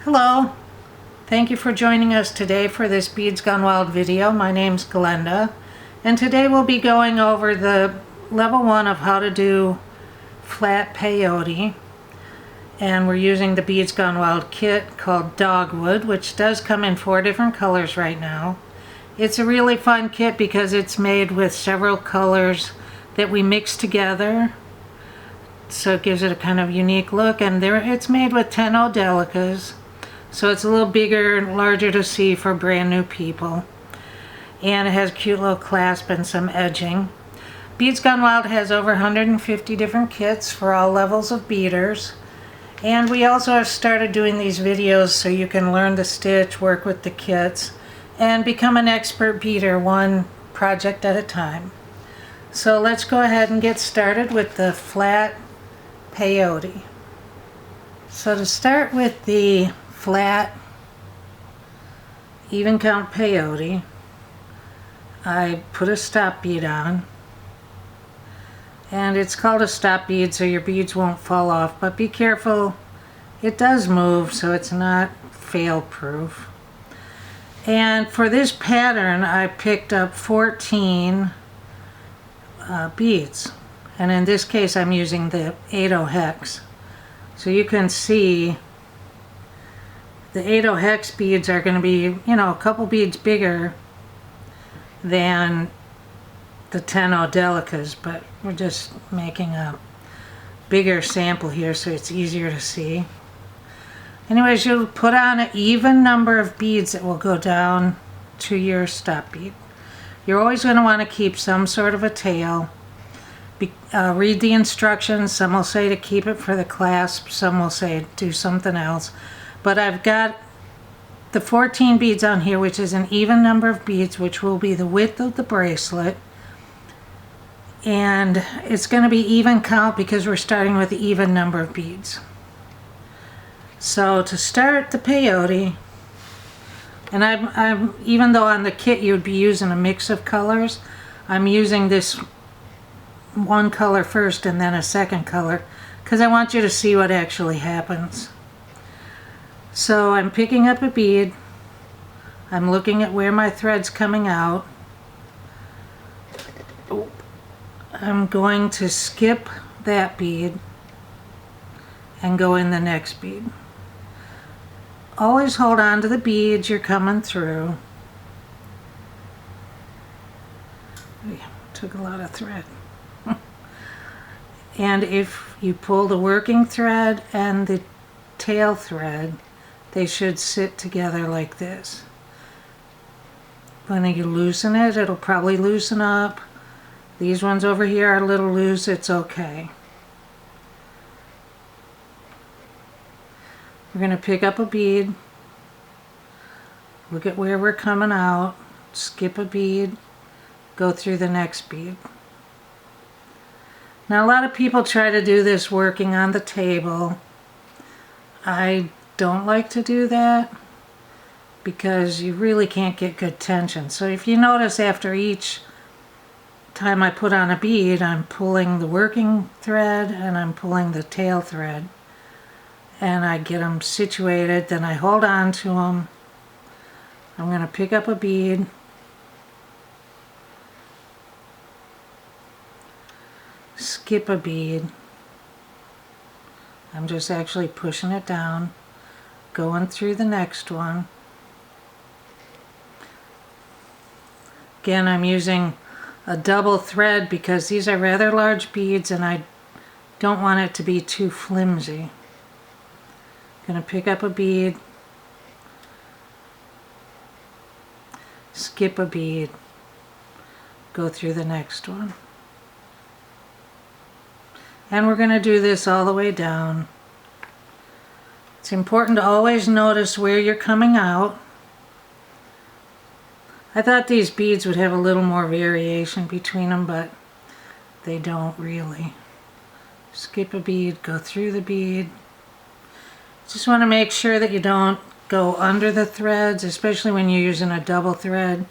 Hello, thank you for joining us today for this Beads Gone Wild video. My name's Glenda, and today we'll be going over the level 1 of how to do flat peyote, and we're using the Beads Gone Wild kit called Dogwood, which does come in 4 different colors right now. It's a really fun kit because it's made with several colors that we mix together, so it gives it a kind of unique look, and it's made with 10 Odelicas. So it's a little bigger and larger to see for brand new people. And it has a cute little clasp and some edging. Beads Gone Wild has over 150 different kits for all levels of beaders. And we also have started doing these videos so you can learn the stitch, work with the kits, and become an expert beader one project at a time. So let's go ahead and get started with the flat peyote. So to start with the flat even count peyote, I put a stop bead on, and it's called a stop bead so your beads won't fall off, but be careful, it does move, so it's not fail proof. And for this pattern I picked up 14 beads, and in this case I'm using the 8 hex. So you can see the 8 hex beads are going to be, a couple beads bigger than the 10 Odelicas, but we're just making a bigger sample here so it's easier to see. Anyways, you'll put on an even number of beads that will go down to your stop bead. You're always going to want to keep some sort of a tail. Read the instructions. Some will say to keep it for the clasp, some will say do something else. But I've got the 14 beads on here, which is an even number of beads, which will be the width of the bracelet. And it's going to be even count because we're starting with the even number of beads. So to start the peyote, and I'm even though on the kit you'd be using a mix of colors, I'm using this one color first and then a second color because I want you to see what actually happens. So I'm picking up a bead, I'm looking at where my thread's coming out. I'm going to skip that bead and go in the next bead. Always hold on to the beads you're coming through. Took a lot of thread. And if you pull the working thread and the tail thread, they should sit together like this. When you loosen it, it'll probably loosen up. These ones over here are a little loose, it's okay. We're going to pick up a bead, look at where we're coming out, skip a bead, go through the next bead. Now a lot of people try to do this working on the table. I don't like to do that because you really can't get good tension. So if you notice, after each time I put on a bead, I'm pulling the working thread and I'm pulling the tail thread, and I get them situated, then I hold on to them. I'm going to pick up a bead, skip a bead. I'm just actually pushing it down, going through the next one. Again, I'm using a double thread because these are rather large beads and I don't want it to be too flimsy. Going to pick up a bead, skip a bead, go through the next one. And we're going to do this all the way down. It's important to always notice where you're coming out. I thought these beads would have a little more variation between them, but they don't really. Skip a bead, go through the bead. Just want to make sure that you don't go under the threads, especially when you're using a double thread.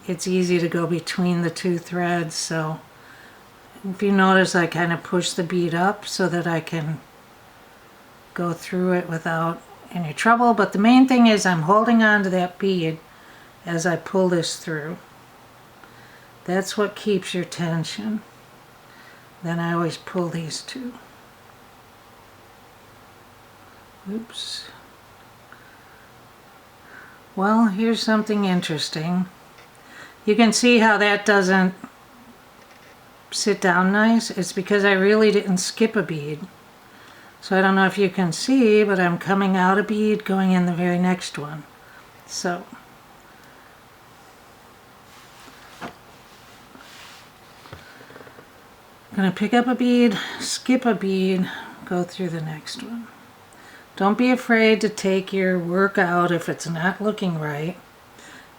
It's easy to go between the two threads, so if you notice I kind of push the bead up so that I can go through it without any trouble, but the main thing is I'm holding on to that bead as I pull this through. That's what keeps your tension. Then I always pull these two. Oops. Well, here's something interesting. You can see how that doesn't sit down nice. It's because I really didn't skip a bead. So I don't know if you can see, but I'm coming out a bead, going in the very next one. So I'm going to pick up a bead, skip a bead, go through the next one. Don't be afraid to take your work out if it's not looking right.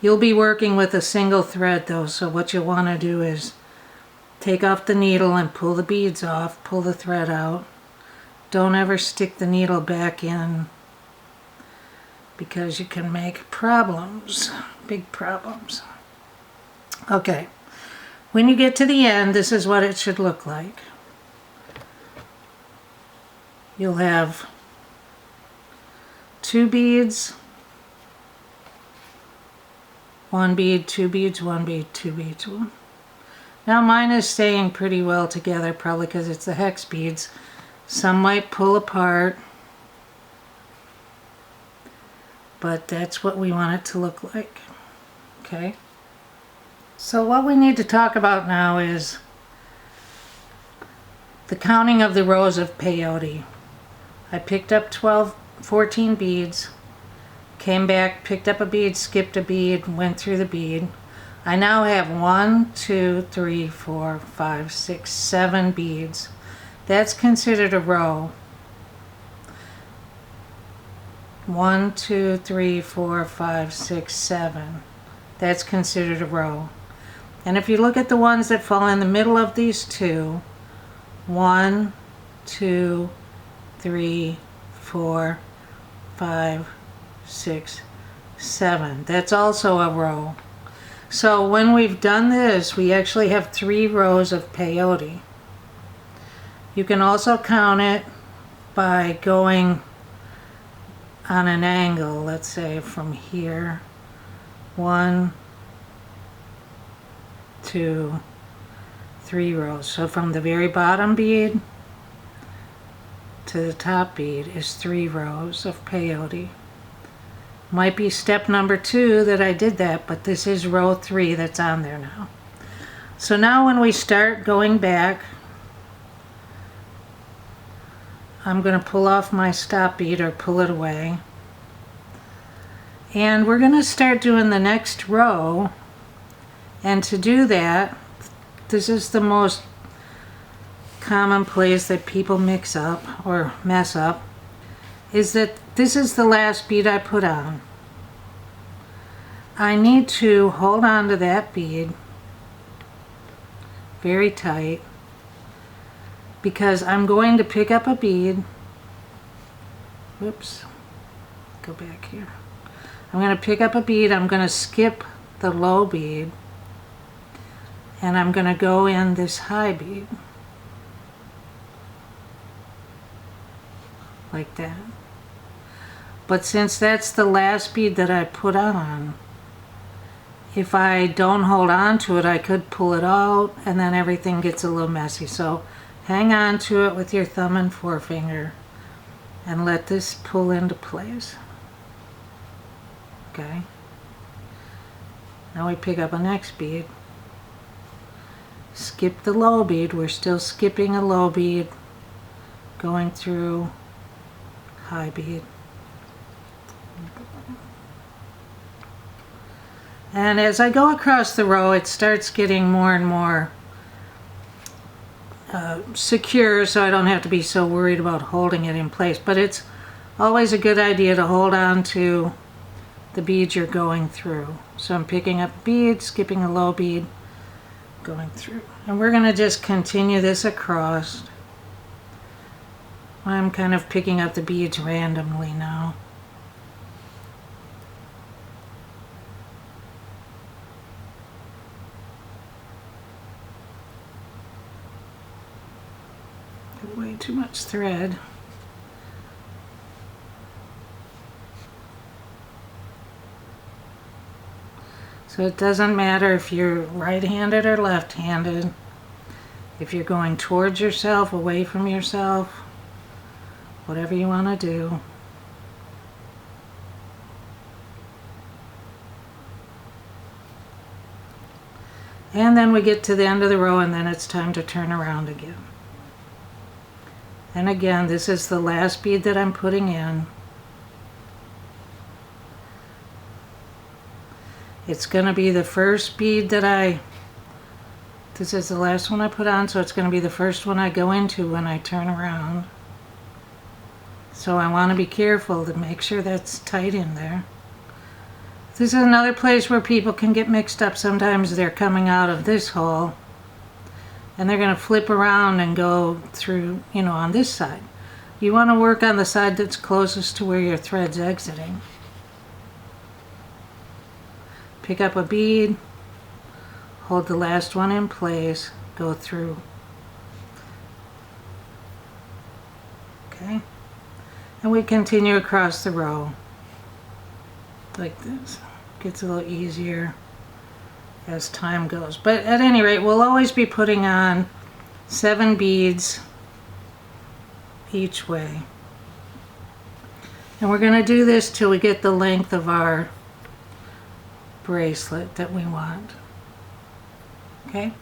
You'll be working with a single thread though, so what you'll want to do is take off the needle and pull the beads off, pull the thread out. Don't ever stick the needle back in because you can make problems, big problems. Okay, when you get to the end, this is what it should look like. You'll have 2 beads, 1 bead, 2 beads, 1 bead, 2 beads, 1. Now mine is staying pretty well together, probably because it's the hex beads. Some might pull apart, but that's what we want it to look like. Okay? So what we need to talk about now is the counting of the rows of peyote. I picked up 14 beads, came back, picked up a bead, skipped a bead, went through the bead. I now have 1, 2, 3, 4, 5, 6, 7 beads. That's considered a row. 1, 2, 3, 4, 5, 6, 7. That's considered a row. And if you look at the ones that fall in the middle of these two, 1, 2, 3, 4, 5, 6, 7. That's also a row. So when we've done this, we actually have 3 rows of peyote. You can also count it by going on an angle, let's say from here, 1, 2, 3 rows. So from the very bottom bead to the top bead is 3 rows of peyote. Might be step number 2 that I did that, but this is row 3 that's on there now. So now when we start going back, I'm going to pull off my stop bead or pull it away. And we're going to start doing the next row. And to do that, this is the most common place that people mix up or mess up, is that this is the last bead I put on. I need to hold on to that bead very tight because I'm going to pick up a bead. Whoops, go back here. I'm going to pick up a bead, I'm going to skip the low bead, and I'm going to go in this high bead. Like that. But since that's the last bead that I put on, if I don't hold on to it, I could pull it out and then everything gets a little messy. So hang on to it with your thumb and forefinger and let this pull into place. Okay. Now we pick up a next bead. Skip the low bead. We're still skipping a low bead, going through high bead. And as I go across the row, it starts getting more and more secure, so I don't have to be so worried about holding it in place. But it's always a good idea to hold on to the beads you're going through. So I'm picking up a bead, skipping a low bead, going through. And we're going to just continue this across. I'm kind of picking up the beads randomly now. Way too much thread. So it doesn't matter if you're right-handed or left-handed, if you're going towards yourself, away from yourself, whatever you want to do. And then we get to the end of the row, and then it's time to turn around again. And again, this is the last bead that I'm putting in. It's going to be the first bead that this is the last one I put on, so it's going to be the first one I go into when I turn around. So I want to be careful to make sure that's tight in there. This is another place where people can get mixed up. Sometimes they're coming out of this hole and they're going to flip around and go through, you know, on this side. You want to work on the side that's closest to where your thread's exiting. Pick up a bead, hold the last one in place, go through. Okay? And we continue across the row like this. Gets a little easier as time goes. But at any rate, we'll always be putting on 7 beads each way. And we're going to do this till we get the length of our bracelet that we want. Okay?